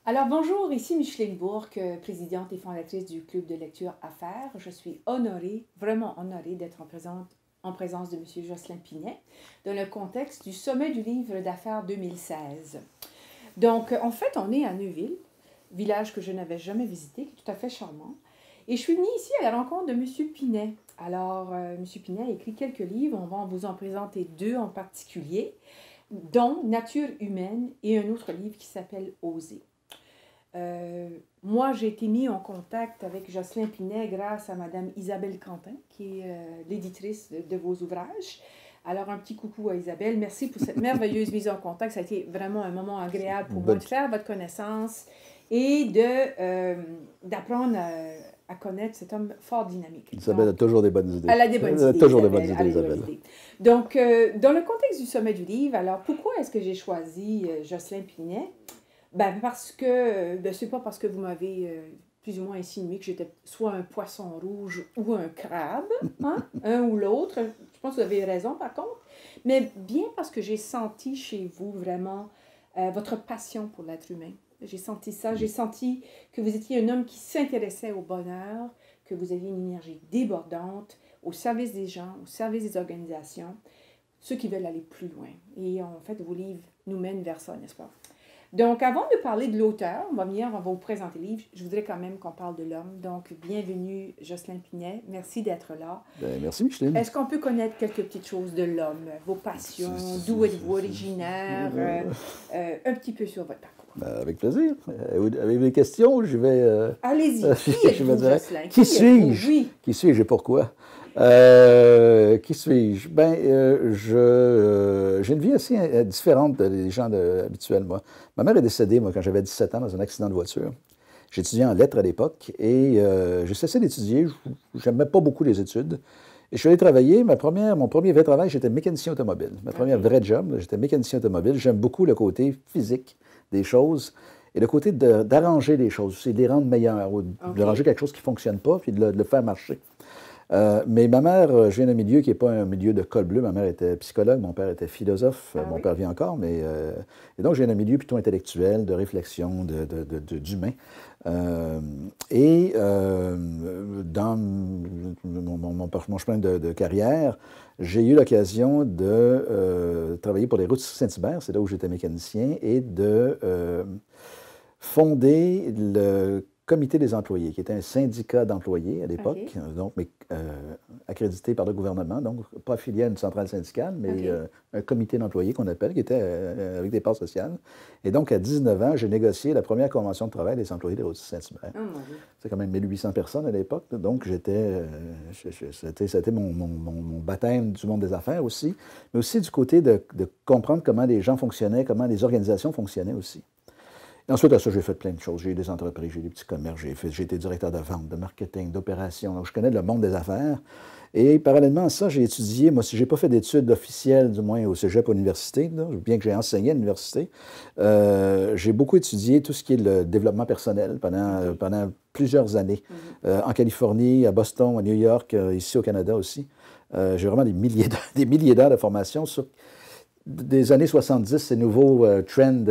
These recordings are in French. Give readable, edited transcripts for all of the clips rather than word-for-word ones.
Alors bonjour, ici Micheline Bourque, présidente et fondatrice du Club de lecture Affaires. Je suis honorée, vraiment honorée d'être en présence de M. Jocelyn Pinet dans le contexte du Sommet du livre d'affaires 2016. Donc en fait, on est à Neuville, village que je n'avais jamais visité, qui est tout à fait charmant. Et je suis venue ici à la rencontre de M. Pinet. Alors, M. Pinet a écrit quelques livres, on va vous en présenter deux en particulier, dont Nature humaine et un autre livre qui s'appelle Oser. Moi, j'ai été mis en contact avec Jocelyn Pinet grâce à Madame Isabelle Quentin, qui est l'éditrice de vos ouvrages. Alors, un petit coucou à Isabelle. Merci pour cette merveilleuse mise en contact. Ça a été vraiment un moment agréable pour moi de faire votre connaissance et d'apprendre à connaître cet homme fort dynamique. Isabelle a toujours des bonnes idées. Elle a des bonnes idées. Elle a toujours des bonnes idées, Isabelle. Donc, dans le contexte du Sommet du livre, alors pourquoi est-ce que j'ai choisi Jocelyn Pinet? Ben parce que, c'est pas parce que vous m'avez plus ou moins insinué que j'étais soit un poisson rouge ou un crabe, hein? Un ou l'autre. Je pense que vous avez raison par contre. Mais bien parce que j'ai senti chez vous vraiment votre passion pour l'être humain. J'ai senti ça. J'ai senti que vous étiez un homme qui s'intéressait au bonheur, que vous aviez une énergie débordante au service des gens, au service des organisations, ceux qui veulent aller plus loin. Et en fait, vos livres nous mènent vers ça, n'est-ce pas? Donc, avant de parler de l'auteur, on va vous présenter le livre. Je voudrais quand même qu'on parle de l'homme. Donc, bienvenue, Jocelyn Pinet. Merci d'être là. Merci, Micheline. Est-ce qu'on peut connaître quelques petites choses de l'homme, vos passions, d'où êtes-vous originaire, un petit peu sur votre parcours? Avec plaisir. Avez-vous des questions? Je vais... Allez-y. Qui êtes-vous, Jocelyn? Qui suis-je? Oui. Qui suis-je et pourquoi? Qui suis-je? J'ai une vie assez différente des gens habituels, moi. Ma mère est décédée, moi, quand j'avais 17 ans, dans un accident de voiture. J'étudiais en lettres à l'époque et j'ai cessé d'étudier. Je n'aimais pas beaucoup les études. Et je suis allé travailler. Mon premier vrai travail, j'étais mécanicien automobile. Ma première vraie job, j'étais mécanicien automobile. J'aime beaucoup le côté physique des choses et le côté d'arranger les choses, c'est de les rendre meilleures, ou d'arranger quelque chose qui ne fonctionne pas, puis de le faire marcher. Mais ma mère, je viens d'un milieu qui n'est pas un milieu de col bleu. Ma mère était psychologue, mon père était philosophe, mon père vit encore, mais... et donc, je viens d'un milieu plutôt intellectuel, de réflexion, d'humain. Dans mon chemin de carrière, j'ai eu l'occasion de travailler pour les Routes Saint-Hubert, c'est là où j'étais mécanicien, et de fonder le Comité des employés, qui était un syndicat d'employés à l'époque, donc accrédité par le gouvernement, donc pas affilié à une centrale syndicale, mais un comité d'employés qu'on appelle, qui était avec des parts sociales. Et donc, à 19 ans, j'ai négocié la première convention de travail des employés des Routes Saint-Hubert. C'est quand même 1800 personnes à l'époque, donc c'était mon baptême du monde des affaires aussi, mais aussi du côté de comprendre comment les gens fonctionnaient, comment les organisations fonctionnaient aussi. Et ensuite, à ça, j'ai fait plein de choses. J'ai eu des entreprises, j'ai eu des petits commerces, j'ai été directeur de vente, de marketing, d'opération. Donc, je connais le monde des affaires. Et parallèlement à ça, j'ai étudié, moi, si je n'ai pas fait d'études officielles, du moins au cégep, à l'université, bien que j'ai enseigné à l'université, j'ai beaucoup étudié tout ce qui est le développement personnel pendant plusieurs années. En Californie, à Boston, à New York, ici au Canada aussi. J'ai vraiment des milliers d'heures de formation sur des années 70, ces nouveaux trends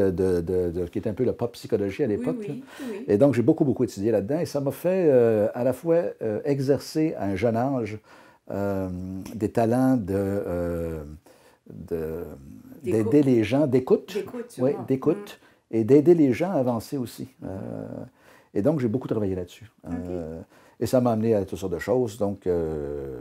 qui est un peu la pop psychologie à l'époque. Oui. Et donc, j'ai beaucoup étudié là-dedans et ça m'a fait à la fois exercer à un jeune âge des talents d'aider les gens, d'écoute, et d'aider les gens à avancer aussi. Et donc, j'ai beaucoup travaillé là-dessus. Et ça m'a amené à toutes sortes de choses. Donc,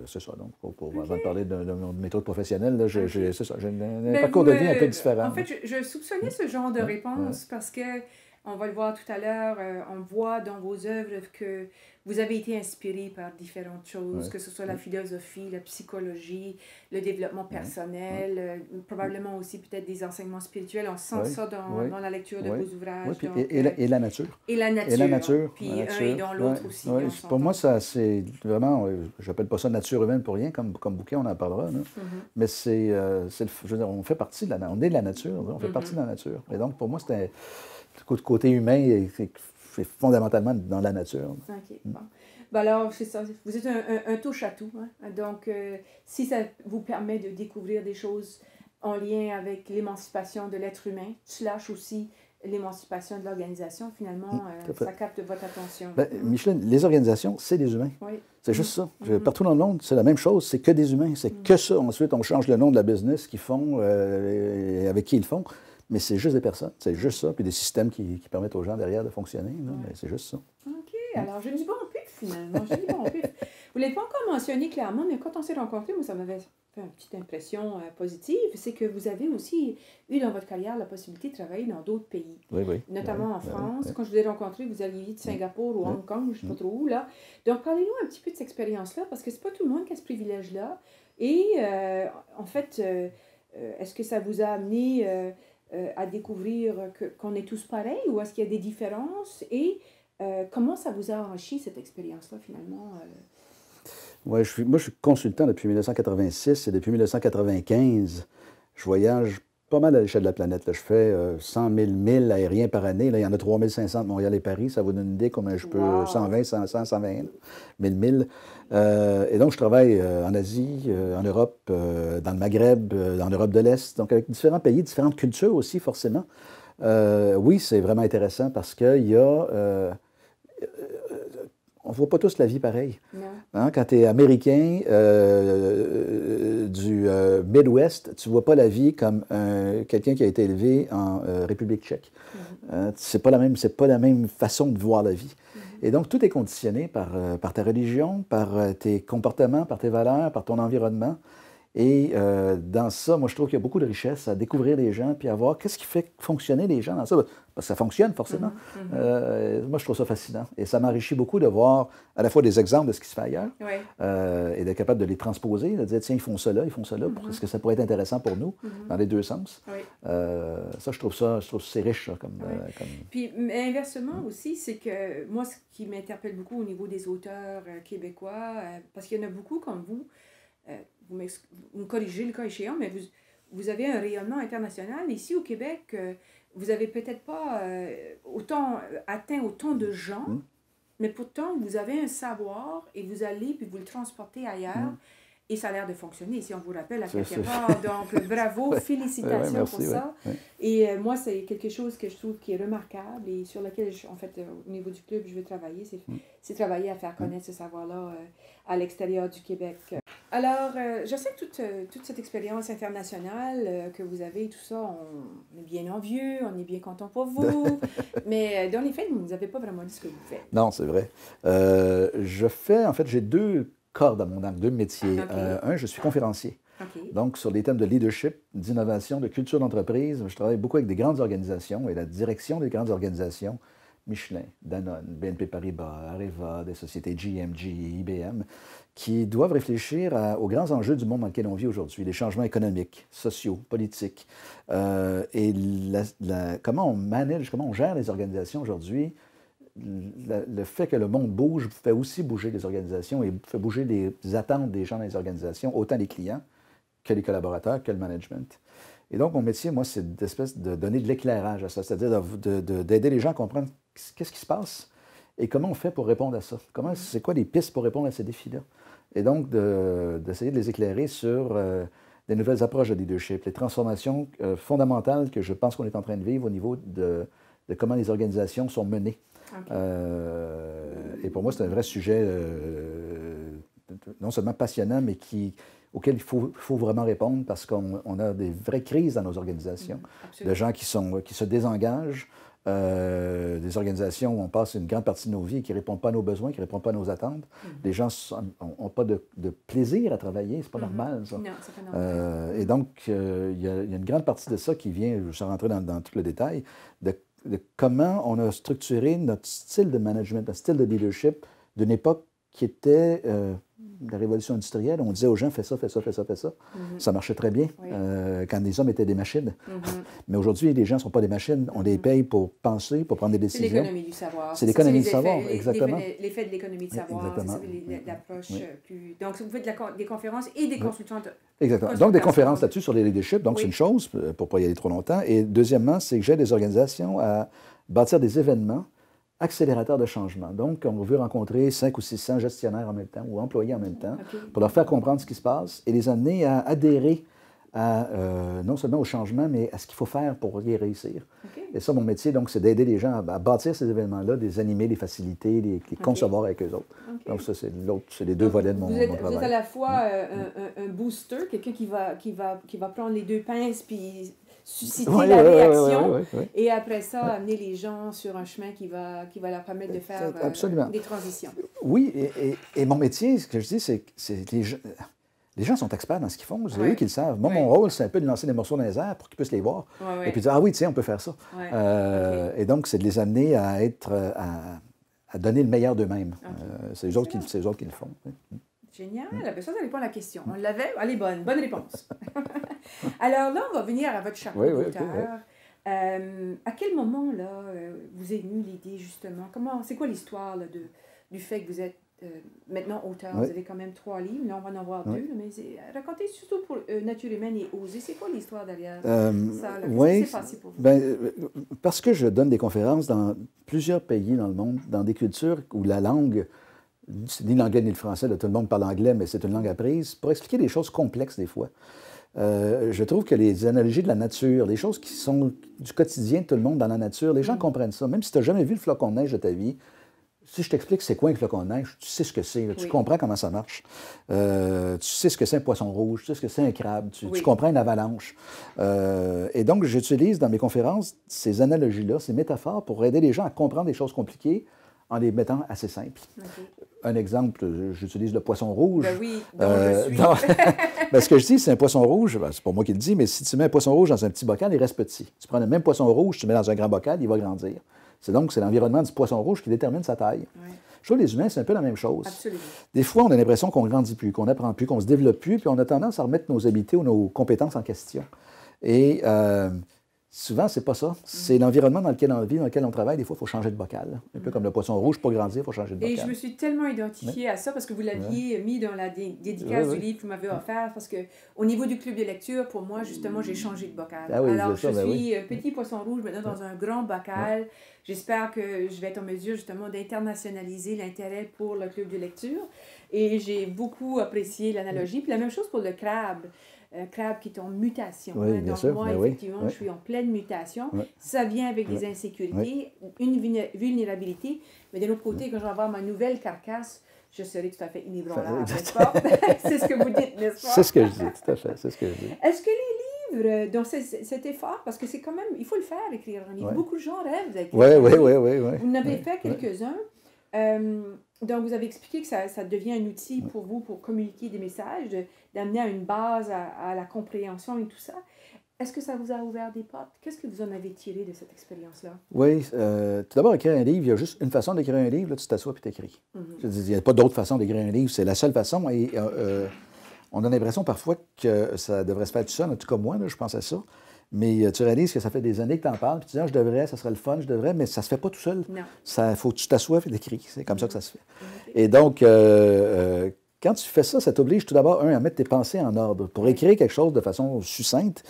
c'est ça. Donc, avant de parler de mon méthode professionnelle, j'ai un parcours de vie un peu différent. En fait, je soupçonnais ce genre de réponse parce que, on va le voir tout à l'heure, on voit dans vos œuvres que vous avez été inspiré par différentes choses, que ce soit la philosophie, la psychologie, le développement personnel, probablement aussi peut-être des enseignements spirituels. On sent ça dans la lecture de vos ouvrages. Puis, donc, et la nature. Et la nature. Et la nature. Puis un et dans l'autre aussi. Pour moi, ça, c'est vraiment, j'appelle pas ça nature humaine pour rien, comme bouquin, on en parlera. Mais c'est, je veux dire, on fait partie on est de la nature, on fait partie de la nature. Et donc, pour moi, c'était le côté humain, c'est fondamentalement dans la nature. OK, bon. Ben alors, c'est ça. Vous êtes un touche-à-tout. Hein? Donc, si ça vous permet de découvrir des choses en lien avec l'émancipation de l'être humain, slash aussi l'émancipation de l'organisation, finalement, ça capte votre attention. Ben, Micheline, les organisations, c'est des humains. Oui. C'est juste ça. Partout dans le monde, c'est la même chose. C'est que des humains. C'est que ça. Ensuite, on change le nom de la business qu'ils font et avec qui ils le font. Mais c'est juste des personnes. C'est juste ça. Puis des systèmes qui permettent aux gens derrière de fonctionner. Mais c'est juste ça. OK. Alors, j'ai du bon pif, finalement. J'ai du bon pif. Vous ne l'avez pas encore mentionné clairement, mais quand on s'est rencontrés, moi, ça m'avait fait une petite impression positive. C'est que vous avez aussi eu dans votre carrière la possibilité de travailler dans d'autres pays. Oui. Notamment en France. Quand je vous ai rencontré, vous alliez de Singapour ou Hong Kong, je ne sais pas trop où, là. Donc, parlez-nous un petit peu de cette expérience-là, parce que c'est pas tout le monde qui a ce privilège-là. Et, en fait, est-ce que ça vous a amené à découvrir qu'on est tous pareils, ou est-ce qu'il y a des différences? Et comment ça vous a enrichi, cette expérience-là, finalement? Ouais, moi, je suis consultant depuis 1986 et depuis 1995, je voyage pas mal à l'échelle de la planète. Là. Je fais 100 000 milles aériens par année. Là, il y en a 3 500 de Montréal et Paris. Ça vous donne une idée comment je peux... Wow. 120, 100, 120 000 milles. Et donc, je travaille en Asie, en Europe, dans le Maghreb, en Europe de l'Est. Donc, avec différents pays, différentes cultures aussi, forcément. Oui, c'est vraiment intéressant parce qu'il y a... on ne voit pas tous la vie pareille. Hein? Quand tu es américain du Midwest, tu ne vois pas la vie comme quelqu'un qui a été élevé en République tchèque. C'est pas la même façon de voir la vie. Et donc, tout est conditionné par ta religion, par tes comportements, par tes valeurs, par ton environnement. Et dans ça, moi, je trouve qu'il y a beaucoup de richesse à découvrir les gens, puis à voir qu'est-ce qui fait fonctionner les gens dans ça. Parce que ça fonctionne, forcément. Moi, je trouve ça fascinant. Et ça m'enrichit beaucoup de voir à la fois des exemples de ce qui se fait ailleurs et d'être capable de les transposer, de dire, tiens, ils font ça là, est-ce que ça pourrait être intéressant pour nous, dans les deux sens? Ça, je trouve c'est riche, ça, comme... Puis, inversement aussi, c'est que moi, ce qui m'interpelle beaucoup au niveau des auteurs québécois, parce qu'il y en a beaucoup comme vous, vous me corrigez le cas échéant, mais vous avez un rayonnement international. Ici, au Québec, vous n'avez peut-être pas atteint autant de gens, mais pourtant, vous avez un savoir et vous allez puis vous le transportez ailleurs. Et ça a l'air de fonctionner, si on vous rappelle à quelque part. Donc, bravo, félicitations pour ça. Et moi, c'est quelque chose que je trouve qui est remarquable et sur lequel, en fait, au niveau du club, je veux travailler. C'est travailler à faire connaître ce savoir-là à l'extérieur du Québec. Alors, je sais que toute cette expérience internationale que vous avez, tout ça, on est bien envieux, on est bien content pour vous. Mais dans les faits, vous ne nous avez pas vraiment dit ce que vous faites. Non, c'est vrai. En fait, j'ai deux cordes à mon arc, deux métiers. Un, je suis conférencier. Donc, sur les thèmes de leadership, d'innovation, de culture d'entreprise, je travaille beaucoup avec des grandes organisations et la direction des grandes organisations, Michelin, Danone, BNP Paribas, Areva, des sociétés GMG, IBM, qui doivent réfléchir aux grands enjeux du monde dans lequel on vit aujourd'hui, les changements économiques, sociaux, politiques, et comment on manage, comment on gère les organisations aujourd'hui. Le fait que le monde bouge fait aussi bouger les organisations et fait bouger les attentes des gens dans les organisations, autant les clients que les collaborateurs, que le management. Et donc, mon métier, moi, c'est d'espèce de donner de l'éclairage à ça, c'est-à-dire d'aider les gens à comprendre qu'est-ce qui se passe et comment on fait pour répondre à ça. C'est quoi les pistes pour répondre à ces défis-là? Et donc, d'essayer de les éclairer sur des nouvelles approches de leadership, les transformations fondamentales que je pense qu'on est en train de vivre au niveau de comment les organisations sont menées. Et pour moi, c'est un vrai sujet non seulement passionnant, mais auquel il faut vraiment répondre parce qu'on a des vraies crises dans nos organisations. De gens qui se désengagent, des organisations où on passe une grande partie de nos vies et qui ne répondent pas à nos besoins, qui ne répondent pas à nos attentes. Les gens n'ont pas de plaisir à travailler, c'est pas normal, ça. Non, c'est pas normal. Et donc, il y a une grande partie de ça qui vient, je vais rentrer dans tout le détail, de comment on a structuré notre style de management, notre style de leadership d'une époque qui était la révolution industrielle. On disait aux gens, fais ça, fais ça, fais ça, fais ça. Ça marchait très bien quand les hommes étaient des machines. Mais aujourd'hui, les gens ne sont pas des machines. On les paye pour penser, pour prendre des décisions. C'est l'économie du savoir. C'est l'économie du savoir, exactement. L'effet de l'économie du savoir, c'est l'approche plus... Donc, vous faites des conférences et des consultants. Exactement. Donc, des conférences là-dessus sur les leadership. Donc, c'est une chose, pour ne pas y aller trop longtemps. Et deuxièmement, c'est que j'aide des organisations à bâtir des événements accélérateurs de changement. Donc, on veut rencontrer 500 ou 600 gestionnaires en même temps ou employés en même temps pour leur faire comprendre ce qui se passe et les amener à adhérer non seulement au changement, mais à ce qu'il faut faire pour y réussir. Okay. Et ça, mon métier, donc, c'est d'aider les gens à bâtir ces événements-là, de les animer, les faciliter, les concevoir avec eux autres. Okay. Donc, ça, c'est les deux volets de mon travail. Vous êtes à la fois un booster, quelqu'un qui va prendre les deux pinces puis susciter la réaction, et après ça, amener les gens sur un chemin qui va leur permettre de faire des transitions. Oui, et mon métier, ce que je dis, c'est que les gens sont experts dans ce qu'ils font. C'est eux qui le savent. Moi, mon rôle, c'est un peu de lancer des morceaux dans les airs pour qu'ils puissent les voir. Et puis dire, ah oui, tiens, on peut faire ça. Et donc, c'est de les amener à être, à donner le meilleur d'eux-mêmes. C'est eux autres qui le font. Génial. Ça répond à la question. On l'avait. Allez, bonne réponse. Alors là, on va venir à votre chapeau d'auteur. À quel moment, là, vous est venue l'idée, justement? C'est quoi l'histoire du fait que vous êtes maintenant auteur? Vous avez quand même 3 livres. Là, on va en avoir 2. Mais racontez surtout pour Nature humaine et Oser. C'est quoi l'histoire derrière ça? Qu'est-ce qui s'est passé pour vous? Parce que je donne des conférences dans plusieurs pays dans le monde, dans des cultures où la langue, c'est ni l'anglais ni le français, là, tout le monde parle anglais, mais c'est une langue apprise, pour expliquer des choses complexes des fois. Je trouve que les analogies de la nature, des choses qui sont du quotidien de tout le monde dans la nature, les gens comprennent ça. Même si tu n'as jamais vu le flocon de neige de ta vie, si je t'explique c'est quoi un flocon de neige, tu sais ce que c'est, tu comprends comment ça marche. Tu sais ce que c'est un poisson rouge, tu sais ce que c'est un crabe, tu comprends une avalanche. Et donc, j'utilise dans mes conférences ces analogies-là, ces métaphores pour aider les gens à comprendre des choses compliquées en les mettant assez simples. Un exemple, j'utilise le poisson rouge. Ben oui, je suis. Ce que je dis, c'est un poisson rouge, c'est pas moi qui le dis, mais si tu mets un poisson rouge dans un petit bocal, il reste petit. Tu prends le même poisson rouge, tu le mets dans un grand bocal, il va grandir. C'est l'environnement du poisson rouge qui détermine sa taille. Je trouve que les humains, c'est un peu la même chose. Absolument. Des fois, on a l'impression qu'on ne grandit plus, qu'on n'apprend plus, qu'on ne se développe plus, puis on a tendance à remettre nos habiletés ou nos compétences en question. Et souvent, c'est pas ça. C'est l'environnement dans lequel on vit, dans lequel on travaille. Des fois, il faut changer de bocal. Un peu comme le poisson rouge, pour grandir, il faut changer de bocal. Et je me suis tellement identifiée à ça parce que vous l'aviez mis dans la dédicace du livre que vous m'avez offert. Parce qu'au niveau du club de lecture, pour moi, justement, j'ai changé de bocal. Alors, je suis petit poisson rouge maintenant dans un grand bocal. J'espère que je vais être en mesure, justement, d'internationaliser l'intérêt pour le club de lecture. Et j'ai beaucoup apprécié l'analogie. Puis la même chose pour le crabe. Crabe qui est en mutation. Donc, moi, effectivement, je suis en pleine mutation. Ça vient avec des insécurités, une vulnérabilité. Mais de l'autre côté, quand je vais avoir ma nouvelle carcasse, je serai tout à fait inébranlable, n'est-ce pas? C'est ce que vous dites, n'est-ce pas? C'est ce que je dis, tout à fait. C'est ce que je dis. Est-ce que les livres, donc cet effort, parce que c'est quand même, il faut le faire, écrire un livre. Beaucoup de gens rêvent d'écrire un livre. Vous en avez fait quelques-uns. Donc, vous avez expliqué que ça devient un outil pour vous pour communiquer des messages, d'amener à une base à la compréhension et tout ça. Est-ce que ça vous a ouvert des portes? Qu'est-ce que vous en avez tiré de cette expérience-là? Oui. Tout d'abord, écrire un livre, il y a juste une façon d'écrire un livre, là, tu t'assois et tu écris. Il n'y a pas d'autre façon d'écrire un livre, c'est la seule façon. Et on a l'impression parfois que ça devrait se faire tout seul, en tout cas moi, là, je pense à ça. Mais tu réalises que ça fait des années que tu en parles, puis tu dis, je devrais, ça serait le fun, je devrais, mais ça ne se fait pas tout seul. Il faut que tu t'assoies et t'écris. C'est comme ça que ça se fait. Et donc, quand tu fais ça, ça t'oblige tout d'abord, à mettre tes pensées en ordre. Pour écrire quelque chose de façon succincte,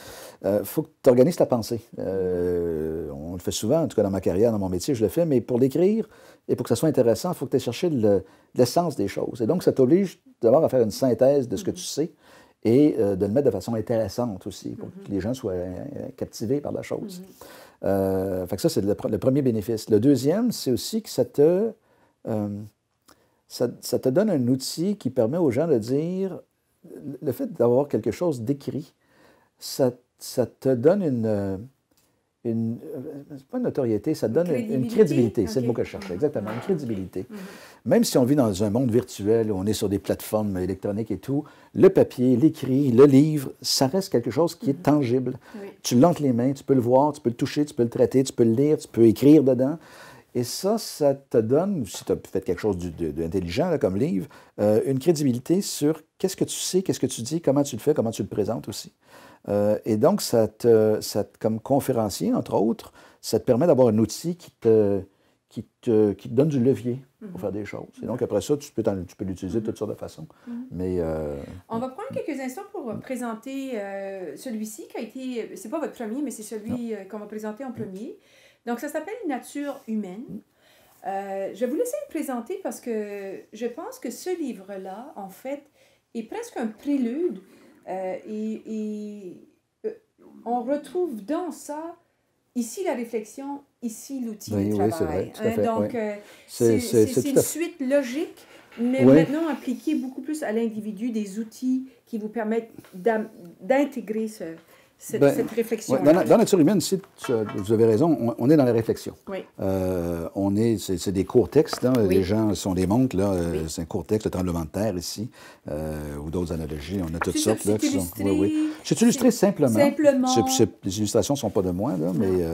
il faut que tu organises ta pensée. On le fait souvent, en tout cas dans ma carrière, dans mon métier, je le fais, mais pour l'écrire et pour que ça soit intéressant, il faut que tu aies cherché l'essence des choses. Et donc, ça t'oblige d'abord à faire une synthèse de ce que tu sais et de le mettre de façon intéressante aussi, pour que les gens soient captivés par la chose. Fait que ça, c'est le premier bénéfice. Le deuxième, c'est aussi que ça te donne un outil qui permet aux gens de dire, le fait d'avoir quelque chose d'écrit, ça te donne c'est pas une notoriété, ça te donne une crédibilité. C'est le mot que je cherchais, exactement, une crédibilité. Même si on vit dans un monde virtuel, où on est sur des plateformes électroniques et tout, le papier, l'écrit, le livre, ça reste quelque chose qui est tangible. Tu l'as entre les mains, tu peux le voir, tu peux le toucher, tu peux le traiter, tu peux le lire, tu peux écrire dedans. Et ça te donne, si tu as fait quelque chose d'intelligent comme livre, une crédibilité sur qu'est-ce que tu sais, qu'est-ce que tu dis, comment tu le fais, comment tu le présentes aussi. Et donc, comme conférencier, entre autres, ça te permet d'avoir un outil qui te donne du levier pour faire des choses. Et donc, après ça, tu peux l'utiliser de toutes sortes de façons. Mais, on va prendre quelques instants pour présenter celui-ci qui a été, c'est pas votre premier, mais c'est celui qu'on va présenter en premier. Donc, ça s'appelle Nature humaine. Je vais vous laisser le présenter parce que je pense que ce livre-là, en fait, est presque un prélude On retrouve dans ça, ici la réflexion, ici l'outil de Oui, travail. c'est vrai, tout à fait, Donc, oui. c'est une suite logique, mais maintenant appliquée beaucoup plus à l'individu, des outils qui vous permettent d'intégrer cette réflexion. Ouais, dans Nature humaine, ici, vous avez raison, on est dans la réflexion. Oui. C'est des courts textes, là, Oui. les gens, si on les montre, là, Oui. c'est un court texte, le tremblement de terre ici, ou d'autres analogies, on a toutes sortes. C'est Là, illustré. Oui. C'est illustré simplement. Simplement. Les illustrations ne sont pas de moi, là, mais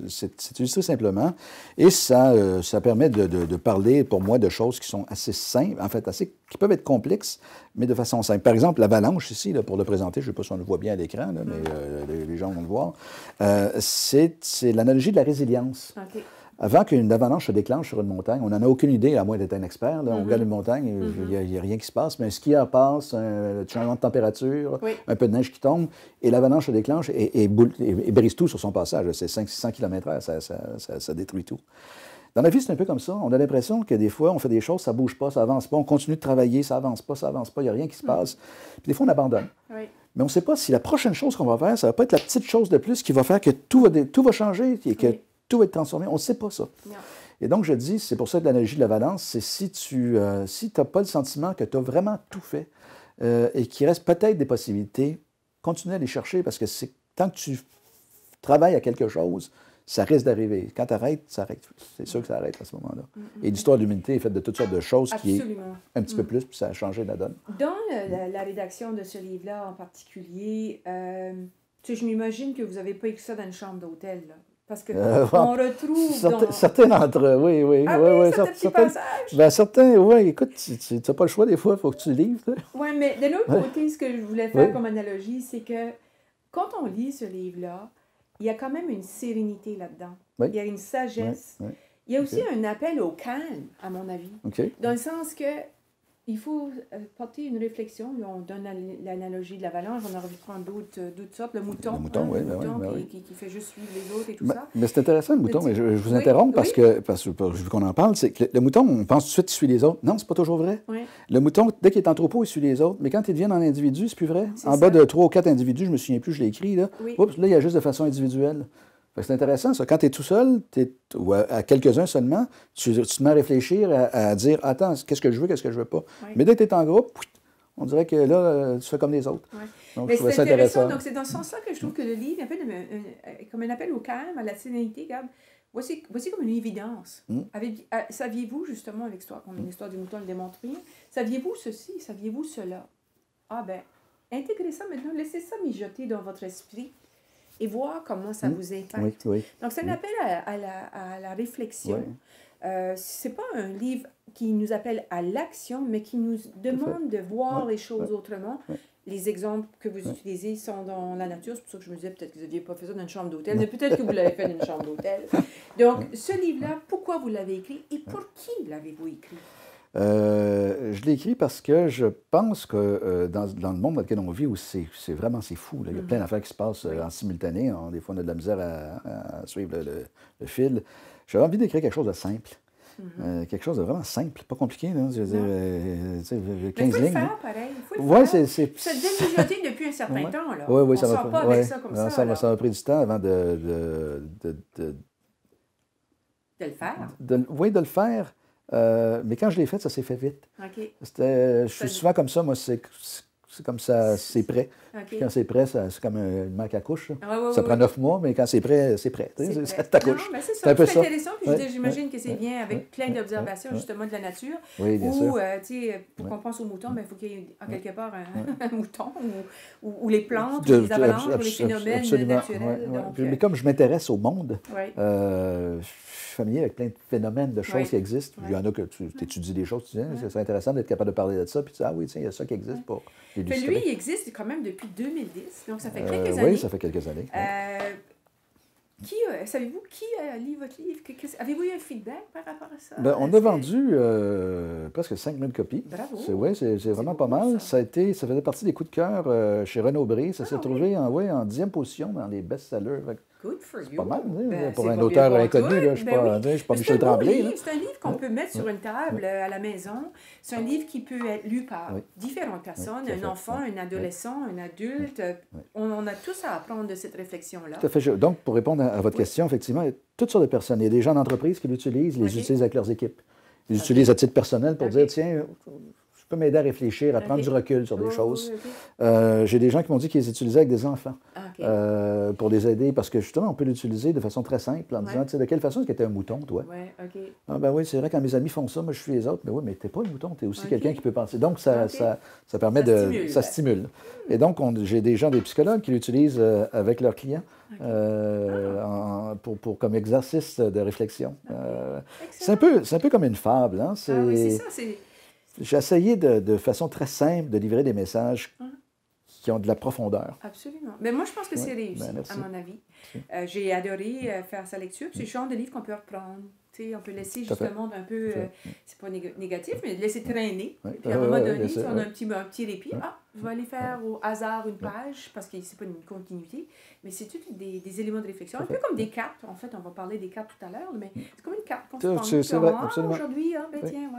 c'est illustré simplement. Et ça permet de parler, pour moi, de choses qui sont assez simples, en fait, qui peuvent être complexes, mais de façon simple. Par exemple, l'avalanche ici, là, pour le présenter, je ne sais pas si on le voit bien à l'écran, là, mais les gens vont le voir, c'est l'analogie de la résilience. Okay. Avant qu'une avalanche se déclenche sur une montagne, on n'en a aucune idée, à moins d'être un expert. Là, on regarde une montagne, il n'y a rien qui se passe, mais un skieur passe, un changement de température, un peu de neige qui tombe, et l'avalanche se déclenche et brise tout sur son passage. C'est 500-600 km/h, ça détruit tout. Dans la vie, c'est un peu comme ça. On a l'impression que des fois, on fait des choses, ça ne bouge pas, ça n'avance pas, on continue de travailler, ça n'avance pas, il n'y a rien qui se passe. Puis des fois, on abandonne. Oui. Mais on ne sait pas si la prochaine chose qu'on va faire, ça ne va pas être la petite chose de plus qui va faire que tout va changer et que tout va être transformé. On ne sait pas ça. Non. Et donc, je dis, c'est pour ça que l'analogie de la valence, c'est si tu n'as pas le sentiment que tu as vraiment tout fait et qu'il reste peut-être des possibilités, continue à les chercher parce que tant que tu travailles à quelque chose, ça risque d'arriver. Quand tu arrêtes, ça arrête. C'est sûr que ça arrête à ce moment-là. Et l'histoire de l'humanité est faite de toutes sortes de choses qui est un petit peu plus, puis ça a changé la donne. Dans la rédaction de ce livre-là en particulier, je m'imagine que vous n'avez pas écrit ça dans une chambre d'hôtel, là. Parce que on retrouve certains d'entre eux, oui. Ah oui, certains petits passages. Certains, oui, écoute, tu n'as pas le choix des fois, il faut que tu livres. Oui, mais de l'autre côté, ce que je voulais faire comme analogie, c'est que quand on lit ce livre-là, il y a quand même une sérénité là-dedans. Oui. Il y a une sagesse. Oui. Il y a aussi un appel au calme, à mon avis. Dans le sens que il faut porter une réflexion. On donne l'analogie de l'avalanche, on en reprend d'autres sortes. Le mouton, qui fait juste suivre les autres et tout ça. Mais c'est intéressant, le mouton. Mais je vous interromps parce que vu qu'on en parle, c'est que le mouton, on pense tout de suite qu'il suit les autres. Non, c'est pas toujours vrai. Oui. Le mouton, dès qu'il est en troupeau, il suit les autres. Mais quand il devient en individu, c'est plus vrai. En bas de 3 ou 4 individus, je ne me souviens plus, je l'ai écrit, là. Oui. Oups, là, il y a juste de façon individuelle. C'est intéressant, ça. Quand tu es tout seul, ou à quelques-uns seulement, tu te mets à réfléchir, à dire « Attends, qu'est-ce que je veux, qu'est-ce que je veux pas? Oui. » Mais dès que tu es en groupe, on dirait que là, tu fais comme les autres. Oui. Donc, mais c'est intéressant. Donc, c'est dans ce sens-là que je trouve que le livre est un peu comme un appel au calme, à la sérénité. Regarde, voici comme une évidence. Saviez-vous, justement, avec une histoire du mouton le démontre bien, saviez-vous ceci, saviez-vous cela? Ah ben, intégrez ça maintenant, laissez ça mijoter dans votre esprit et voir comment ça vous impacte. Oui. Donc, c'est un appel à la réflexion. Oui. C'est pas un livre qui nous appelle à l'action, mais qui nous demande de voir les choses autrement. Oui. Les exemples que vous utilisez sont dans la nature. C'est pour ça que je me disais, peut-être que vous n'aviez pas fait ça dans une chambre d'hôtel, mais peut-être que vous l'avez fait dans une chambre d'hôtel. Donc, ce livre-là, pourquoi vous l'avez écrit et pour qui l'avez-vous écrit? Je l'ai écrit parce que je pense que dans le monde dans lequel on vit, où c'est fou, là. Il y a plein d'affaires qui se passent en simultané. Des fois, on a de la misère à suivre le fil. J'avais envie d'écrire quelque chose de simple. Quelque chose de vraiment simple, pas compliqué. Là. Je veux dire, 15 lignes. Il faut le faire, pareil. Il faut le faire. Ça devient mijoté depuis un certain temps. Là. Oui, on ne sort pas avec ça comme ça. Ça m'a pris du temps avant de le faire. Oui, de le faire. Mais quand je l'ai fait, ça s'est fait vite. Okay. Je suis souvent comme ça, moi, c'est comme ça, c'est prêt. Okay. Quand c'est prêt, c'est comme une marque à couche. Ça prend 9 mois, mais quand c'est prêt, c'est prêt. Ça t'accouche. Non, mais c'est ça, c'est intéressant. Puis j'imagine que c'est bien avec plein d'observations, justement, de la nature. Oui, bien sûr. Pour qu'on pense aux moutons, il faut qu'il y ait en quelque part un mouton, ou les plantes, ou les avalanches, ou les phénomènes naturels. Donc, mais comme je m'intéresse au monde, je suis familier avec plein de phénomènes, de choses qui existent. Il y en a que tu étudies des choses, tu dis, c'est intéressant d'être capable de parler de ça, puis tu dis, ah oui, tiens, il y a ça qui existe pour illustrer. Lui, il existe quand même depuis 2010, donc ça fait quelques années. Oui, ça fait quelques années. Savez-vous qui a lu votre livre? Avez-vous eu un feedback par rapport à ça? On a vendu presque 5000 copies. Bravo! C'est vraiment pas mal. Ça faisait partie des coups de cœur chez Renaud Bré. Ça s'est trouvé en 10e position dans les best-sellers. Good for you. Pas mal, Ben, pour c'est un pas auteur bien inconnu, pantoute. là, je ne suis pas C'est Michel un beau Tremblay. livre. C'est un livre qu'on peut mettre sur une table à la maison. C'est un livre qui peut être lu par différentes personnes, un enfant, un adolescent, un adulte. On a tous à apprendre de cette réflexion-là. Tout à fait. Donc, pour répondre à votre question, effectivement, il y a toutes sortes de personnes. Il y a des gens d'entreprise qui l'utilisent, ils les utilisent avec leurs équipes. Ils l'utilisent à titre personnel pour dire, tiens, je peux m'aider à réfléchir, à prendre du recul sur des choses. J'ai des gens qui m'ont dit qu'ils les utilisaient avec des enfants pour les aider, parce que justement, on peut l'utiliser de façon très simple en disant, tu sais, de quelle façon est-ce que tu es un mouton, toi? Ah ben oui, c'est vrai, quand mes amis font ça, moi je suis les autres, mais oui, mais tu n'es pas un mouton, tu es aussi quelqu'un qui peut penser. Donc, ça permet ça stimule. Et donc, j'ai des gens, des psychologues qui l'utilisent avec leurs clients comme exercice de réflexion. C'est un peu comme une fable. Hein? Oui, c'est ça. J'ai essayé de façon très simple de livrer des messages qui ont de la profondeur. Absolument. Mais moi, je pense que c'est réussi, à mon avis. J'ai adoré faire sa lecture. C'est le genre de livre qu'on peut reprendre. T'sais, on peut laisser justement un peu, c'est pas négatif, mais laisser traîner. Et puis à un moment donné, si on a un petit répit, je vais aller faire au hasard une page, parce que c'est pas une continuité, mais c'est tous des éléments de réflexion. Un peu comme des cartes. En fait, on va parler des cartes tout à l'heure, mais c'est comme une carte qu'on se prend. C'est vrai, absolument. Aujourd'hui, tiens,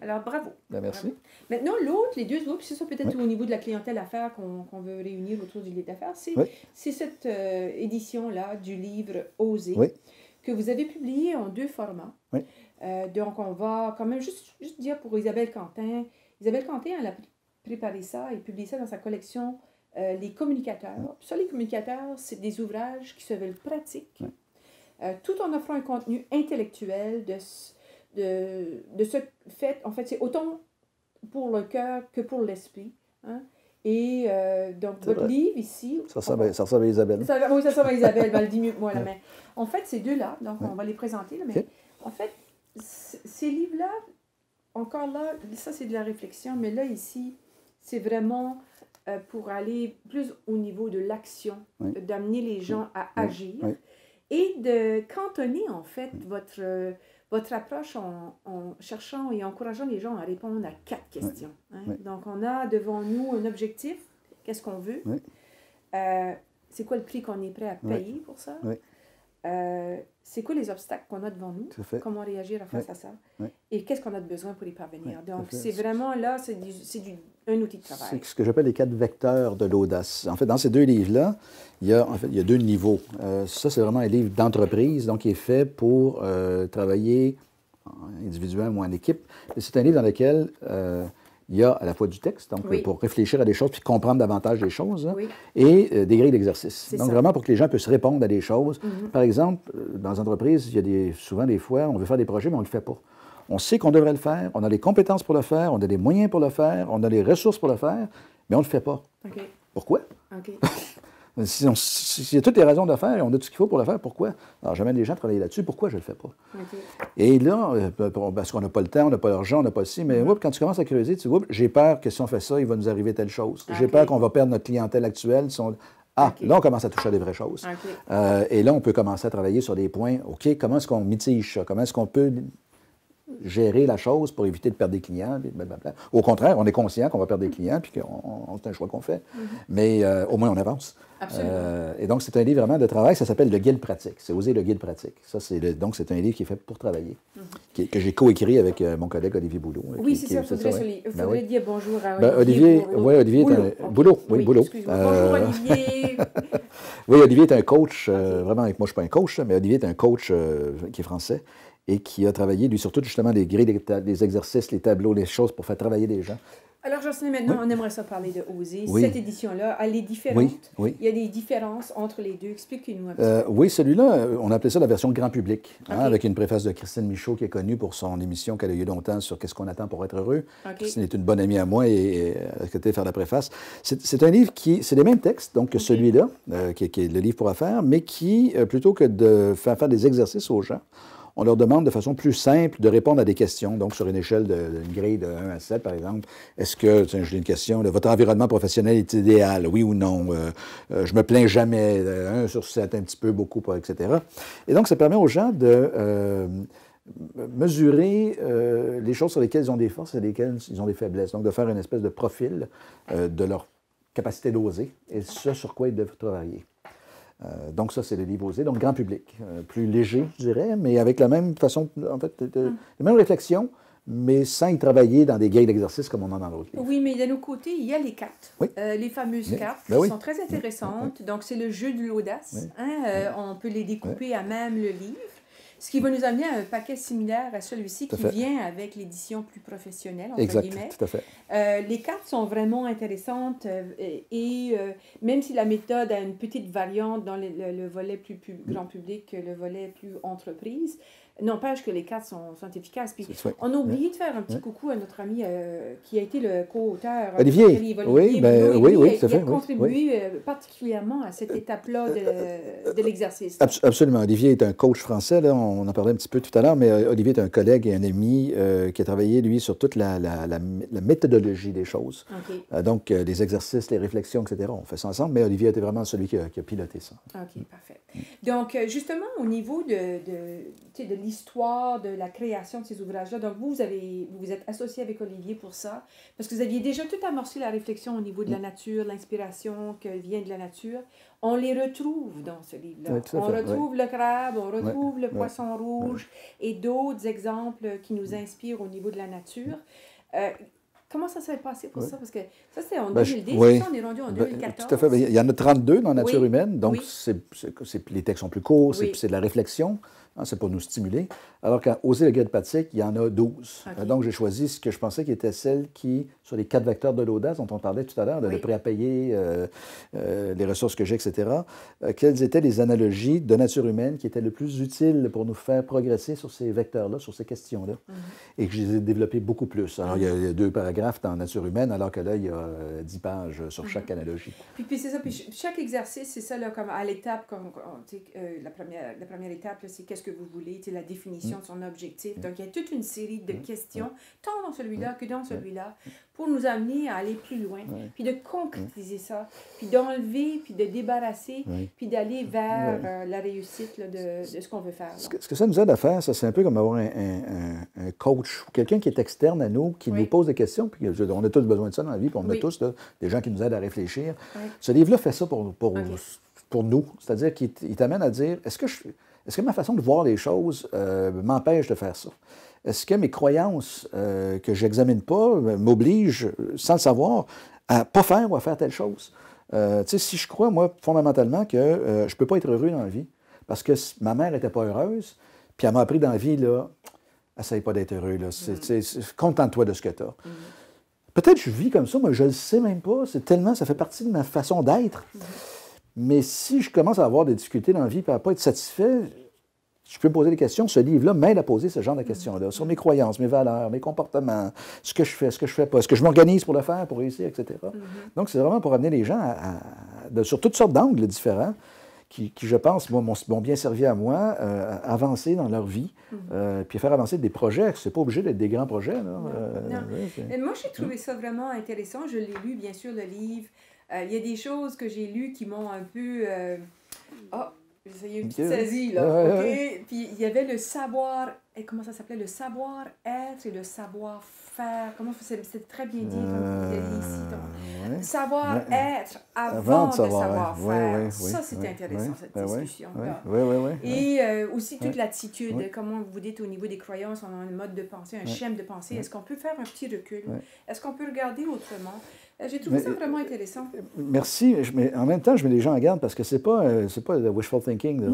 Alors, bravo. Merci. Bravo. Maintenant, les deux autres, c'est ça peut-être au niveau de la clientèle affaires qu'on veut réunir autour du livre d'affaires, c'est cette édition-là du livre Oser, que vous avez publié en 2 formats. Donc, on va quand même juste dire pour Isabelle Quentin. Isabelle Quentin, elle a préparé ça et publié ça dans sa collection Les communicateurs. Ça, les communicateurs, c'est des ouvrages qui se veulent pratiques, tout en offrant un contenu intellectuel de ce fait. En fait, c'est autant pour le cœur que pour l'esprit. Hein? Et donc, votre livre ici... Ça ressemble à Isabelle. Oui, ça ressemble à Isabelle. Elle le dit mieux que moi, là. Mais en fait, ces deux-là, donc on va les présenter. Là, mais en fait, ces livres-là, encore là, ça c'est de la réflexion, mais là, ici, c'est vraiment pour aller plus au niveau de l'action, d'amener les gens à agir et de cantonner, en fait, votre approche en cherchant et encourageant les gens à répondre à 4 questions. Hein? Donc, on a devant nous un objectif. Qu'est-ce qu'on veut? C'est quoi le prix qu'on est prêt à payer pour ça? C'est quoi les obstacles qu'on a devant nous? Comment réagir face à ça? Et qu'est-ce qu'on a de besoin pour y parvenir? Donc, c'est vraiment là, c'est un outil de travail. C'est ce que j'appelle les 4 vecteurs de l'audace. En fait, dans ces 2 livres-là, il y a 2 niveaux. Ça, c'est vraiment un livre d'entreprise, donc qui est fait pour travailler individuellement ou en équipe. Et c'est un livre dans lequel il y a à la fois du texte, donc pour réfléchir à des choses puis comprendre davantage des choses, et des grilles d'exercice. Donc vraiment pour que les gens puissent répondre à des choses. Par exemple, dans les entreprises, il y a souvent des fois, on veut faire des projets, mais on ne le fait pas. On sait qu'on devrait le faire, on a les compétences pour le faire, on a les moyens pour le faire, on a les ressources pour le faire, mais on ne le fait pas. Pourquoi? S'il y a toutes les raisons de le faire et on a tout ce qu'il faut pour le faire, pourquoi? Alors, j'amène les gens à travailler là-dessus, pourquoi je ne le fais pas? Et là, parce qu'on n'a pas le temps, on n'a pas l'argent, on n'a pas ci, mais quand tu commences à creuser, tu dis, j'ai peur que si on fait ça, il va nous arriver telle chose. J'ai peur qu'on va perdre notre clientèle actuelle. Là, on commence à toucher à des vraies choses. Et là, on peut commencer à travailler sur des points, OK, comment est-ce qu'on mitige ça? Comment est-ce qu'on peut gérer la chose pour éviter de perdre des clients. Blablabla. Au contraire, on est conscient qu'on va perdre des clients puis que c'est un choix qu'on fait. Mais au moins, on avance. Et donc, c'est un livre vraiment de travail. Ça s'appelle Le Guide pratique. C'est Oser le guide pratique. Donc, c'est un livre qui est fait pour travailler, que j'ai coécrit avec mon collègue Olivier Boulot. Oui, c'est ça. Il faudrait dire bonjour à Olivier. Olivier est un... Boulot. Oui, Boulot. Bonjour, Olivier. Oui, Olivier est un coach. Vraiment, moi, je ne suis pas un coach, mais Olivier est un coach qui est français et qui a travaillé, lui, surtout justement des grilles, des exercices, les tableaux, les choses pour faire travailler les gens. Alors, Jocelyn, maintenant, on aimerait ça parler de Oser. Cette édition-là, elle est différente. Il y a des différences entre les deux. Expliquez-nous un petit peu. Oui, celui-là, on appelait ça la version grand public, avec une préface de Christine Michaud, qui est connue pour son émission qu'elle a eu longtemps sur Qu'est-ce qu'on attend pour être heureux. Christine est une bonne amie à moi et elle a souhaité faire la préface. C'est un livre c'est les mêmes textes donc, que celui-là, qui est le livre pour affaires, mais qui, plutôt que de faire des exercices aux gens, on leur demande de façon plus simple de répondre à des questions. Donc, sur une échelle d'une grille de 1 à 7, par exemple, est-ce que, j'ai une question, votre environnement professionnel est idéal, oui ou non? Je me plains jamais, 1 sur 7, un petit peu, beaucoup, pas, etc. Et donc, ça permet aux gens de mesurer les choses sur lesquelles ils ont des forces et lesquelles ils ont des faiblesses. Donc, de faire une espèce de profil de leur capacité d'oser et ce sur quoi ils doivent travailler. Donc ça, c'est le livre osé, donc grand public, plus léger, je dirais, mais avec la même façon, en fait, la même réflexion, mais sans y travailler dans des guides d'exercice comme on en a dans l'autre livre. Oui, mais d'un autre côté, il y a les cartes, Oui. Les fameuses cartes qui sont très intéressantes. Donc, c'est le jeu de l'audace. On peut les découper à même le livre. Ce qui va nous amener à un paquet similaire à celui-ci qui vient avec l'édition plus professionnelle, entre guillemets. Tout à fait. Les cartes sont vraiment intéressantes et même si la méthode a une petite variante dans le volet plus grand public que le volet plus entreprise, n'empêche que les cartes sont efficaces. Puis on a oublié de faire un petit coucou à notre ami qui a été le co-auteur. Olivier. Oui, il a contribué particulièrement à cette étape-là de l'exercice. Absolument. Olivier est un coach français, là, on en parlait un petit peu tout à l'heure, mais Olivier est un collègue et un ami qui a travaillé, lui, sur toute la méthodologie des choses. Donc, les exercices, les réflexions, etc. On fait ça ensemble, mais Olivier était vraiment celui qui a piloté ça. OK, parfait. Donc, justement, au niveau de l'histoire, de la création de ces ouvrages-là, donc vous êtes associé avec Olivier pour ça, parce que vous aviez déjà tout amorcé la réflexion au niveau de la nature, l'inspiration qui vient de la nature. On les retrouve dans ce livre-là. On retrouve le crabe, on retrouve le poisson rouge et d'autres exemples qui nous inspirent au niveau de la nature. Comment ça s'est passé pour ça? Parce que ça, c'était en 2010, ça, on est rendu en 2014. Tout à fait. Il y en a 32 dans Nature humaine, donc les textes sont plus courts, c'est de la réflexion. C'est pour nous stimuler. Alors qu'à Oser le guide pratique, il y en a 12. Donc, j'ai choisi ce que je pensais qui était celle qui, sur les 4 vecteurs de l'audace dont on parlait tout à l'heure, le prêt à payer, les ressources que j'ai, etc., quelles étaient les analogies de nature humaine qui étaient le plus utiles pour nous faire progresser sur ces vecteurs-là, sur ces questions-là, et que je les ai développées beaucoup plus. Alors, il y a 2 paragraphes dans Nature humaine, alors que là, il y a 10 pages sur chaque analogie. Puis c'est ça. Puis chaque exercice, c'est ça, là, comme à l'étape, la première étape, c'est qu'est-ce que vous voulez, la définition de son objectif. Donc, il y a toute une série de questions, tant dans celui-là que dans celui-là, pour nous amener à aller plus loin, puis de concrétiser ça, puis d'enlever, puis de débarrasser, puis d'aller vers la réussite là, de ce qu'on veut faire. Ce que ça nous aide à faire, ça, c'est un peu comme avoir un coach, quelqu'un qui est externe à nous, qui nous pose des questions, puis on a tous besoin de ça dans la vie, puis on a tous là, des gens qui nous aident à réfléchir. Ce livre-là fait ça pour nous, c'est-à-dire qu'il t'amène à dire, est-ce que ma façon de voir les choses m'empêche de faire ça? Est-ce que mes croyances que je n'examine pas m'obligent, sans le savoir, à ne pas faire ou à faire telle chose? Si je crois, moi, fondamentalement, que je ne peux pas être heureux dans la vie parce que ma mère n'était pas heureuse, puis elle m'a appris dans la vie, là, essaye pas d'être heureux, là. Contente-toi de ce que tu as. Peut-être que je vis comme ça, mais je ne le sais même pas. Ça fait partie de ma façon d'être. Mais si je commence à avoir des difficultés dans la vie et à ne pas être satisfait, je peux me poser des questions. Ce livre-là m'aide à poser ce genre de questions-là sur mes croyances, mes valeurs, mes comportements, ce que je fais pas, est-ce que je m'organise pour le faire, pour réussir, etc. Donc, c'est vraiment pour amener les gens sur toutes sortes d'angles différents qui, je pense, m'ont bien servi à moi, à avancer dans leur vie, puis faire avancer des projets. C'est pas obligé d'être des grands projets. Là. Non. Moi, j'ai trouvé ça vraiment intéressant. Je l'ai lu, bien sûr, le livre. Il y a des choses que j'ai lues qui m'ont un peu... il y a une petite saisie, là. Puis il y avait le savoir... Comment ça s'appelait? Le savoir-être et le savoir-faire. Comment c'est très bien dit, comme il dit ici. Savoir-être avant de savoir-faire. Ça, c'est intéressant, cette discussion-là. Et aussi toute l'attitude. Comment vous dites au niveau des croyances, on a un mode de pensée, un schéma de pensée. Est-ce qu'on peut faire un petit recul? Est-ce qu'on peut regarder autrement? J'ai trouvé ça vraiment intéressant. Merci, mais en même temps, je mets les gens en garde parce que c'est pas le wishful thinking. Non,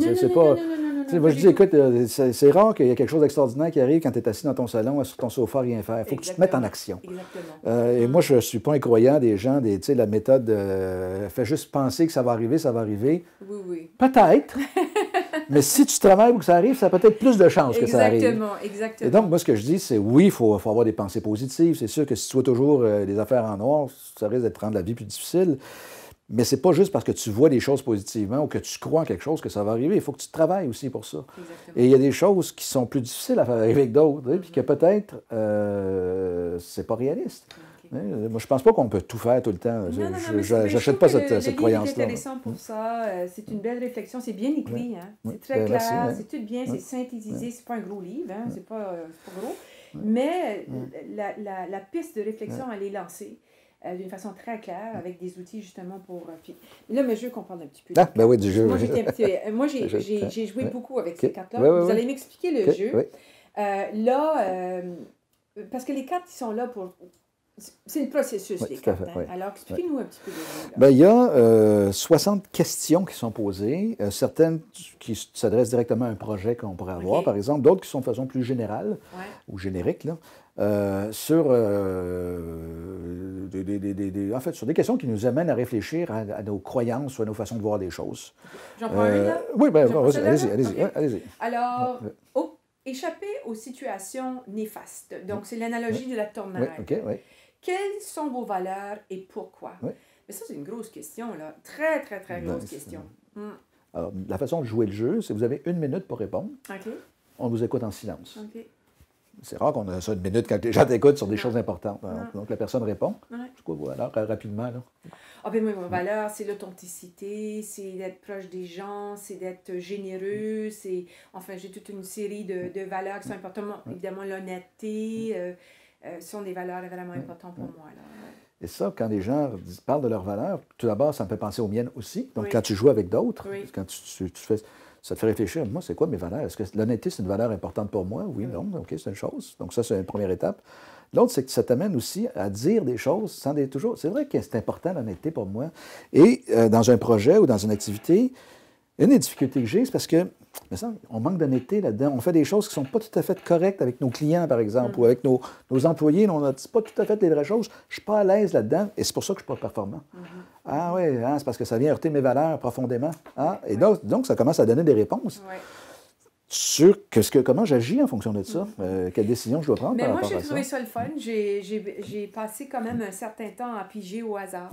moi, je dis, écoute, c'est rare qu'il y ait quelque chose d'extraordinaire qui arrive quand tu es assis dans ton salon, sur ton sofa, rien faire. Il faut que tu te mettes en action. Et moi, je ne suis pas un croyant des gens, la méthode fais juste penser que ça va arriver, ça va arriver. Oui. Peut-être. Mais si tu travailles pour que ça arrive, ça a peut-être plus de chances que ça arrive. Exactement. Et donc, moi, ce que je dis, c'est oui, il faut avoir des pensées positives. C'est sûr que si tu vois toujours des affaires en noir, ça risque de rendre la vie plus difficile. Mais c'est pas juste parce que tu vois des choses positivement ou que tu crois en quelque chose que ça va arriver. Il faut que tu travailles aussi pour ça. Exactement. Et il y a des choses qui sont plus difficiles à faire arriver que d'autres, puis que peut-être c'est pas réaliste. Moi, je pense pas qu'on peut tout faire tout le temps. J'achète pas cette croyance-là. C'est intéressant pour ça. C'est une belle réflexion. C'est bien écrit. C'est très clair. C'est tout bien. C'est synthétisé. C'est pas un gros livre. C'est pas gros. Mais la piste de réflexion, elle est lancée. d'une façon très claire, avec des outils justement pour... puis, là, mais je veux qu'on parle un petit peu. Ah, ben oui, du jeu. Moi, j'ai joué beaucoup avec ces cartes-là. Oui, oui, Vous oui. allez m'expliquer le jeu. Oui. Parce que les cartes, ils sont là pour... C'est le processus, oui, les cartes. fait, oui. Alors, expliquez-nous un petit peu le jeu. Ben, il y a 60 questions qui sont posées, certaines qui s'adressent directement à un projet qu'on pourrait avoir, par exemple, d'autres qui sont de façon plus générale ou générique, là, sur, en fait, sur des questions qui nous amènent à réfléchir à nos croyances ou à nos façons de voir les choses. J'en prends une, là? Oui, ben, allez-y. Allez-y. Alors, échapper aux situations néfastes. Donc, c'est l'analogie de la tornade. Oui. Quelles sont vos valeurs et pourquoi? Oui. Mais ça, c'est une grosse question, là. Très, très, très grosse question. Alors, la façon de jouer le jeu, c'est que vous avez 1 minute pour répondre. OK. On vous écoute en silence. OK. C'est rare qu'on a ça 1 minute quand les gens t'écoutent sur des choses importantes. Donc, la personne répond. Du coup, voilà, rapidement. Là. Ah ben moi, ma valeur, c'est l'authenticité, c'est d'être proche des gens, c'est d'être généreux, c'est... Enfin, j'ai toute une série de valeurs qui sont importantes. Évidemment, l'honnêteté sont des valeurs vraiment importantes pour moi. Là. Et ça, quand les gens parlent de leurs valeurs, tout d'abord, ça me fait penser aux miennes aussi. Donc, quand tu joues avec d'autres, quand tu fais... Ça te fait réfléchir, moi, c'est quoi mes valeurs? Est-ce que l'honnêteté, c'est une valeur importante pour moi? Oui, non, OK, c'est une chose. Donc ça, c'est une première étape. L'autre, c'est que ça t'amène aussi à dire des choses sans être toujours... C'est vrai que c'est important, l'honnêteté, pour moi. Et dans un projet ou dans une activité, une des difficultés que j'ai, c'est parce que, on manque d'honnêteté là-dedans. On fait des choses qui ne sont pas tout à fait correctes avec nos clients, par exemple, ou avec nos employés. On ne dit pas tout à fait les vraies choses. Je ne suis pas à l'aise là-dedans et c'est pour ça que je ne suis pas performant. Ah oui, c'est parce que ça vient heurter mes valeurs profondément. Et donc, ça commence à donner des réponses sur comment j'agis en fonction de ça, quelle décision je dois prendre par rapport à ça. Mais moi, j'ai trouvé ça le fun. J'ai passé quand même un certain temps à piger au hasard.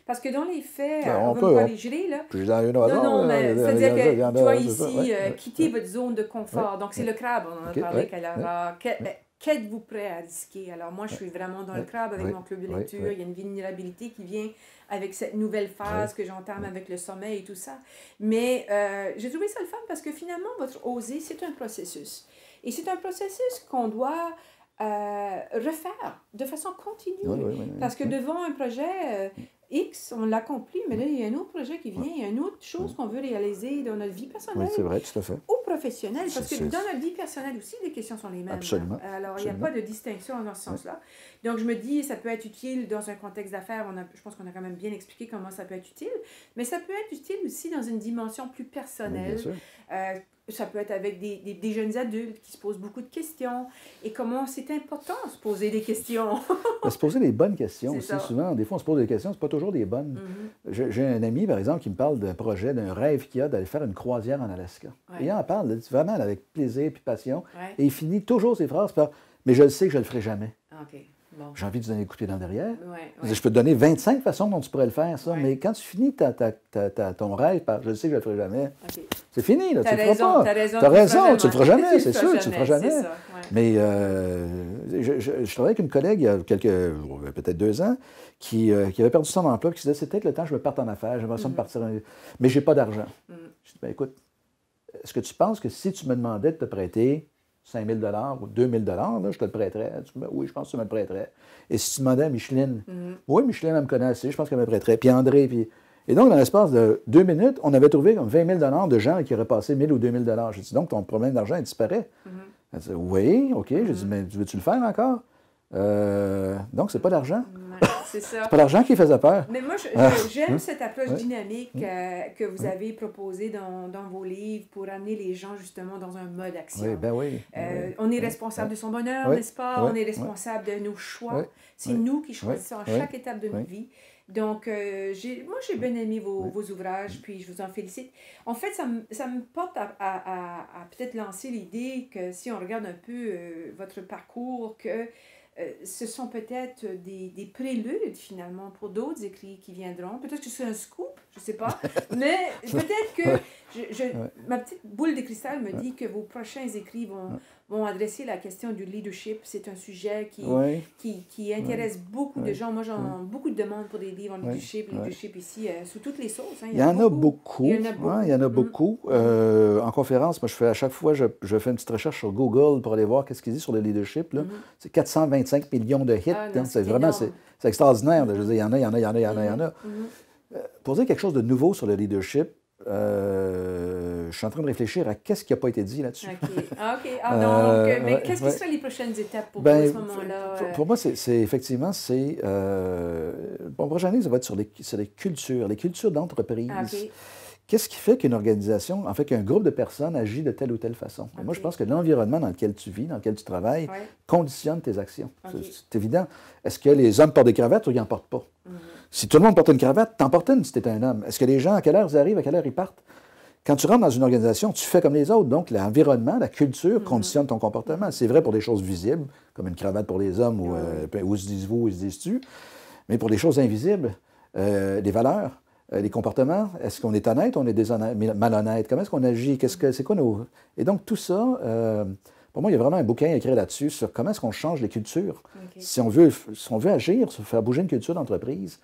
Parce que dans les faits, on va me corriger, là. Puis dans une hasard, non, mais c'est-à-dire que tu vas ici quitter votre zone de confort. Donc, c'est le crabe, on en a parlé. Qu'êtes-vous prêt à risquer? Alors, moi, je suis vraiment dans le crabe avec mon club de lecture. Il y a une vulnérabilité qui vient avec cette nouvelle phase que j'entame avec le sommeil et tout ça. Mais j'ai trouvé ça le fun parce que finalement, votre oser, c'est un processus. Et c'est un processus qu'on doit refaire de façon continue. Parce que devant un projet X, on l'accomplit, mais là, il y a un autre projet qui vient, il y a une autre chose qu'on veut réaliser dans notre vie personnelle. Oui, c'est vrai, tout à fait. Ou professionnelle, parce que dans notre vie personnelle aussi, les questions sont les mêmes. Absolument. Alors, il n'y a pas de distinction dans ce sens-là. Donc, je me dis, ça peut être utile dans un contexte d'affaires. Je pense qu'on a quand même bien expliqué comment ça peut être utile, mais ça peut être utile aussi dans une dimension plus personnelle. Bien sûr. Ça peut être avec des jeunes adultes qui se posent beaucoup de questions. Et comment c'est important de se poser des questions. Se poser des bonnes questions aussi. Ça. Souvent, des fois, on se pose des questions, c'est pas toujours des bonnes. J'ai un ami, par exemple, qui me parle d'un projet, d'un rêve qu'il a d'aller faire une croisière en Alaska. Et il en parle vraiment avec plaisir et passion. Et il finit toujours ses phrases par « Mais je le sais que je le ferai jamais. » Bon. J'ai envie de te donner un coup de pied dans le derrière. Je peux te donner 25 façons dont tu pourrais le faire, ça. Mais quand tu finis ton rêve par « Je le sais que je le ferai jamais », c'est fini, là, tu le feras pas. T'as raison, tu le feras jamais, c'est sûr, tu le feras jamais. Mais je travaillais avec une collègue il y a peut-être 2 ans qui avait perdu son emploi et qui se disait « C'est peut-être le temps que je me parte en affaires, j'aimerais ça me partir, mais j'ai pas d'argent. » Je dis « Ben écoute, est-ce que tu penses que si tu me demandais de te prêter 5 000 ou 2 000 là, je te le prêterais. » Oui, je pense que tu me le prêterais. Et si tu demandais à Micheline, oui, Micheline, elle me connaît assez, je pense qu'elle me prêterait. Puis André, puis... Et donc, dans l'espace de 2 minutes, on avait trouvé comme 20 000 de gens qui auraient passé 1 000 ou 2 000 J'ai dit, donc, ton problème d'argent, il disparaît. Elle dit, oui, OK. J'ai dit, mais veux-tu le faire encore? Donc, c'est pas d'argent. C'est ça. C'est pas l'argent qui faisait peur. Mais moi, j'aime cette approche dynamique que vous avez proposée dans vos livres pour amener les gens justement dans un mode action. On est responsable de son bonheur, n'est-ce pas? On est responsable de nos choix. C'est nous qui choisissons à chaque étape de notre vie. Donc, moi, j'ai bien aimé vos ouvrages, puis je vous en félicite. En fait, ça me porte à peut-être lancer l'idée que si on regarde un peu votre parcours, que ce sont peut-être des préludes, finalement, pour d'autres écrits qui viendront. Peut-être que c'est un scoop, je ne sais pas. Mais peut-être que Ma petite boule de cristal me dit que vos prochains écrits vont adresser la question du leadership. C'est un sujet qui intéresse beaucoup de gens. Moi, j'ai beaucoup de demandes pour des livres en leadership ici, sous toutes les sauces. Hein. Il y en a beaucoup. Il y en a beaucoup. En conférence, moi, à chaque fois, je fais une petite recherche sur Google pour aller voir qu'est-ce qu'il dit sur le leadership. C'est 425 millions de hits. C'est extraordinaire. Je veux dire, il y en a. Pour dire quelque chose de nouveau sur le leadership, je suis en train de réfléchir à qu'est-ce qui n'a pas été dit là-dessus. Mais qu'est-ce qui seraient les prochaines étapes pour vous à ce moment-là? Pour moi, effectivement, mon prochain livre, ça va être sur les cultures d'entreprise. Qu'est-ce qui fait qu'une organisation, en fait, qu'un groupe de personnes agit de telle ou telle façon? Moi, je pense que l'environnement dans lequel tu vis, dans lequel tu travailles, conditionne tes actions. C'est évident. Est-ce que les hommes portent des cravates ou ils n'en portent pas? Si tout le monde porte une cravate, t'en portes une si tu es un homme. Est-ce que les gens, à quelle heure ils arrivent, à quelle heure ils partent? Quand tu rentres dans une organisation, tu fais comme les autres. Donc, l'environnement, la culture conditionne ton comportement. C'est vrai pour des choses visibles, comme une cravate pour les hommes, où se disent-vous, où se disent-tu. Mais pour les choses invisibles, les valeurs, les comportements, est-ce qu'on est honnête, on est déshonnête, malhonnête? Comment est-ce qu'on agit? C'est quoi nos... Et donc, tout ça, pour moi, il y a vraiment un bouquin écrit là-dessus sur comment est-ce qu'on change les cultures. Si on veut agir, faire bouger une culture d'entreprise,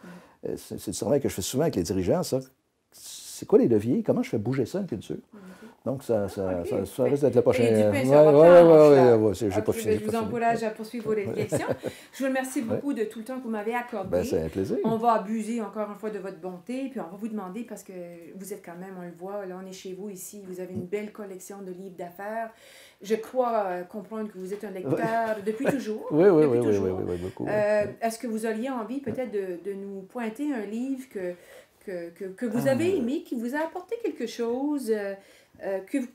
c'est le travail que je fais souvent avec les dirigeants, ça. C'est quoi les leviers? Comment je fais bouger ça, une culture? Donc, ça risque d'être le prochain... Oui, j'ai pas fini. Je vous encourage à poursuivre vos réflexions. Je vous remercie beaucoup de tout le temps que vous m'avez accordé. C'est un plaisir. On va abuser encore une fois de votre bonté, puis on va vous demander, parce que vous êtes quand même, on le voit, là, on est chez vous ici, vous avez une belle collection de livres d'affaires. Je crois comprendre que vous êtes un lecteur depuis toujours. Oui, beaucoup. Est-ce que vous auriez envie peut-être de nous pointer un livre que vous avez aimé, qui vous a apporté quelque chose,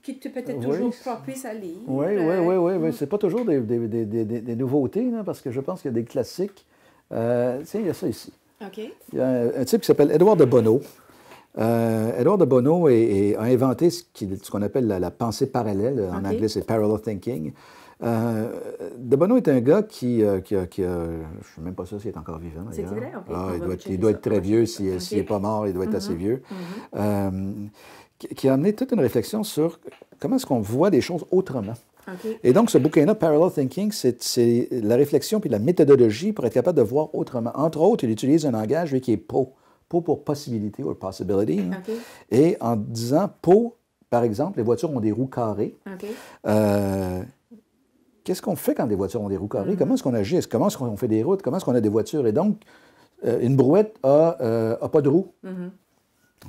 qui était peut-être toujours propice à lire? Oui. C'est pas toujours des nouveautés, là, parce que je pense qu'il y a des classiques. Tiens, il y a ça ici. Il y a un type qui s'appelle Edouard de Bonneau. Edouard de Bonneau a inventé ce qu'on appelle la pensée parallèle. En anglais, c'est parallel thinking. De Bonneau est un gars qui a je ne sais même pas ça s'il est encore vivant. C'est vrai? Il doit être très vieux. S'il n'est pas mort, il doit être assez vieux. Qui a amené toute une réflexion sur comment est-ce qu'on voit les choses autrement. Et donc, ce bouquin-là, Parallel Thinking, c'est la réflexion puis la méthodologie pour être capable de voir autrement. Entre autres, il utilise un langage qui est PO. PO pour possibilité ou possibility. Et en disant PO, par exemple, les voitures ont des roues carrées. Qu'est-ce qu'on fait quand des voitures ont des roues carrées? Comment est-ce qu'on agit? Comment est-ce qu'on fait des routes? Comment est-ce qu'on a des voitures? Et donc, une brouette n'a pas de roues.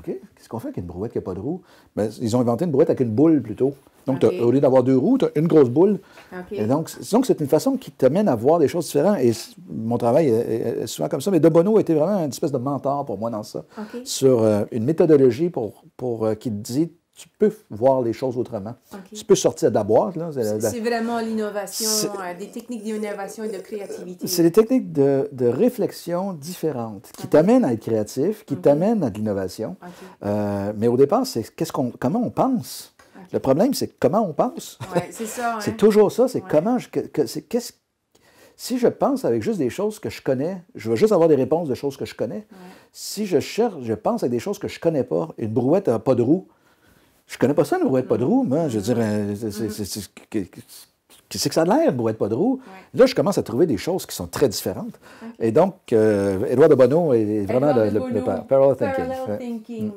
Qu'est-ce qu'on fait avec une brouette qui n'a pas de roues? Ils ont inventé une brouette avec une boule plutôt. Donc, au lieu d'avoir deux roues, tu as une grosse boule. Et donc, c'est une façon qui t'amène à voir des choses différentes. Et mon travail est souvent comme ça. Mais De Bonneau a été vraiment une espèce de mentor pour moi dans ça. Sur une méthodologie qui te dit tu peux voir les choses autrement. Tu peux sortir de la boîte. C'est vraiment l'innovation, des techniques d'innovation et de créativité. C'est des techniques de réflexion différentes qui t'amènent à être créatif, qui t'amènent à de l'innovation. Mais au départ, c'est comment on pense. Le problème, c'est comment on pense. C'est ça. C'est toujours ça. C'est comment si je pense avec juste des choses que je connais, je vais juste avoir des réponses de choses que je connais. Si je pense avec des choses que je ne connais pas, une brouette n'a pas de roue, je ne connais pas ça, une brouette pas de roue. Moi, je veux dire, qu'est-ce que ça a l'air, une brouette pas de roue? Là, je commence à trouver des choses qui sont très différentes. Et donc, Edouard de Bonneau est vraiment le parallel thinking.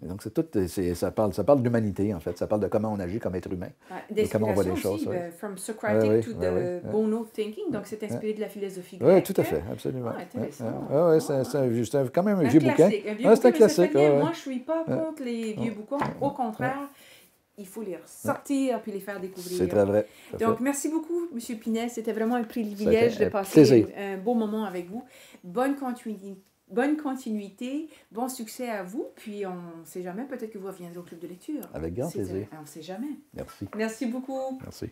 Et donc, ça parle d'humanité, en fait. Ça parle de comment on agit comme être humain. Et comment on voit les choses. From Socratic to the Bono thinking. Donc, c'est inspiré de la philosophie grecque. Oui, tout à fait, absolument. C'est quand même un vieux bouquin. C'est un classique. Moi, je ne suis pas contre les vieux bouquins. Au contraire, il faut les ressortir puis les faire découvrir. C'est très vrai. Donc, merci beaucoup, M. Pinet. C'était vraiment un privilège de passer un beau moment avec vous. Bonne continuité, bon succès à vous, puis on ne sait jamais, peut-être que vous reviendrez au club de lecture. Avec grand plaisir. On ne sait jamais. Merci. Merci beaucoup. Merci.